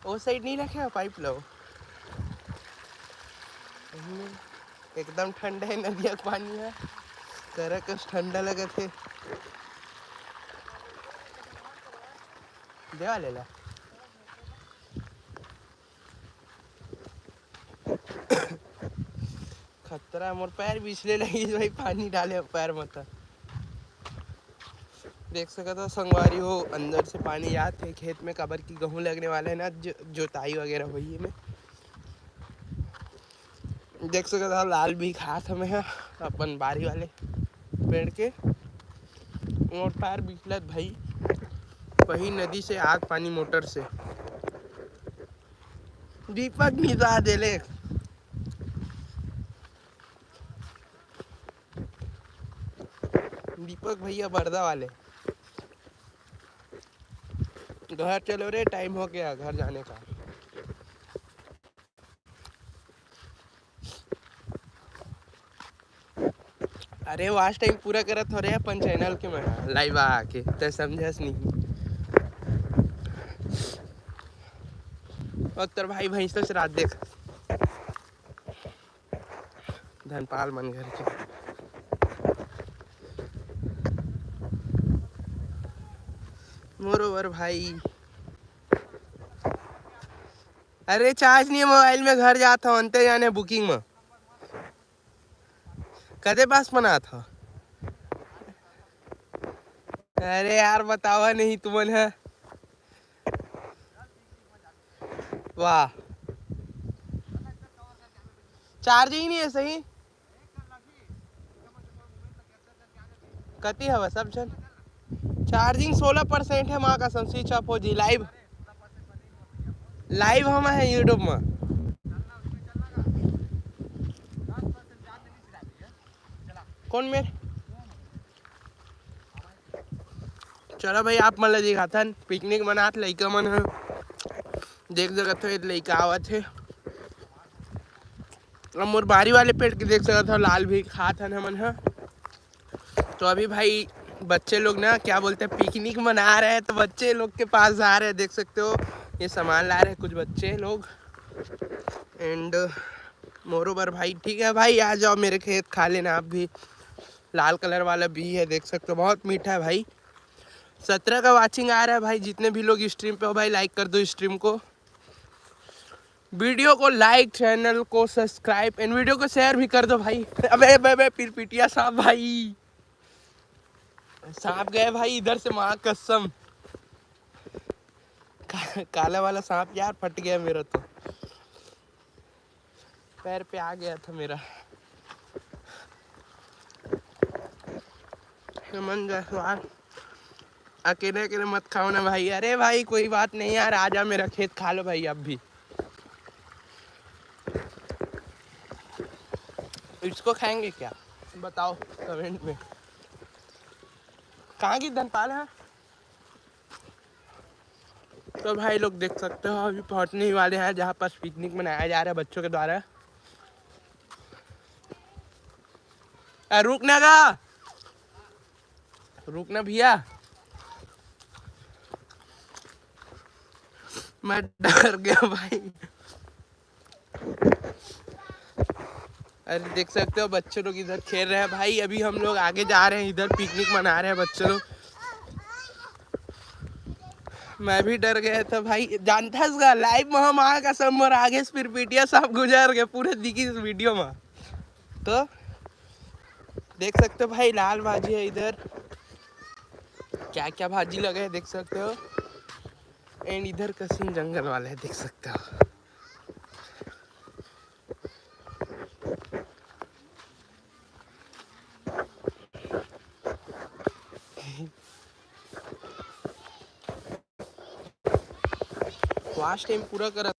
वो साइड नहीं रखे पाइप लो एकदम ठंडा है नदिया का पानी है करा कुछ ठंडा लगे थे देवा ले ला खतरा मोर पैर बिछले लगी भाई पानी डाले पैर मत देख सका था संगवारी हो अंदर से पानी याद थे खेत में कबर की गेहूं लगने वाला है ना जोताई वगैरह हुई है में देख सका था लाल भी खास हमें है अपन बारी वाले पेड़ के और पैर बिछलत भाई वही नदी से आग पानी मोटर से दीपक निजा देले दीपक भैया बरदा वाले घर चलो रे टाइम हो गया घर जाने का अरे वास्ट टाइम पूरा करत हो रे अपन चैनल के में लाइव आके तो समझस नहीं और तेरे भाई भैंस तो रात देख धनपाल मन घर के मोरोवर भाई अरे चार्ज नहीं है मोबाइल में घर जाता हूँ अंते जाने बुकिंग में कदे पास मना था अरे यार बतावा नहीं तुमन है वाह चार्जिंग नहीं है सही कती है सब जन चार्जिंग 16% है माँ का स्विच ऑफ हो जी लाइव लाइव हम है यूट्यूब में कौन मेरे चलो भाई आप मन दिखाता पिकनिक मनात लइका मन है देख सकत हो लइका आवत है मोर बारी वाले पेड़ के देख सकते हो लाल भी खात है हमन है तो अभी भाई बच्चे लोग ना क्या बोलते हैं पिकनिक मना रहे हैं तो बच्चे लोग के पास आ रहे हैं देख सकते हो ये सामान ला रहे हैं कुछ बच्चे लोग एंड मोरोबर भाई ठीक है भाई आ जाओ मेरे खेत खा लेना आप भी लाल कलर वाला भी है देख सकते हो बहुत मीठा है भाई 17 का वाचिंग आ रहा है भाई जितने भी लोग स्ट्रीम पे हो भाई लाइक कर दो स्ट्रीम को वीडियो को लाइक चैनल को सब्सक्राइब एंड वीडियो को शेयर भी कर दो भाई अबे फिर पिटिया साहब भाई सांप गए भाई इधर से माँ कसम काला वाला सांप यार फट गया मेरा तो पैर पे आ गया था मेरा मन जा अकेले अकेले मत खाओ ना भाई अरे भाई कोई बात नहीं यार आजा मेरा खेत खा लो भाई अब भी इसको खाएंगे क्या बताओ कमेंट में कहाँ की धनपाल है तो भाई लोग देख सकते हो अभी पहुंचने ही वाले हैं जहाँ पर पिकनिक मनाया जा रहा है बच्चों के द्वारा रुकना का रुकना भैया मैं डर गया भाई अरे देख सकते हो बच्चे लोग इधर खेल रहे हैं भाई अभी हम लोग आगे जा रहे हैं इधर पिकनिक मना रहे हैं बच्चे लोग मैं भी डर गया था भाई जानता लाइव में हम का समर आगे फिर पीटिया साहब गुजर गए पूरे दिखी इस वीडियो में तो देख सकते हो भाई लाल भाजी है इधर क्या क्या भाजी लगे है देख सकते हो एंड इधर कसिन जंगल वाला है देख सकते हो वास्ट टाइम पूरा कर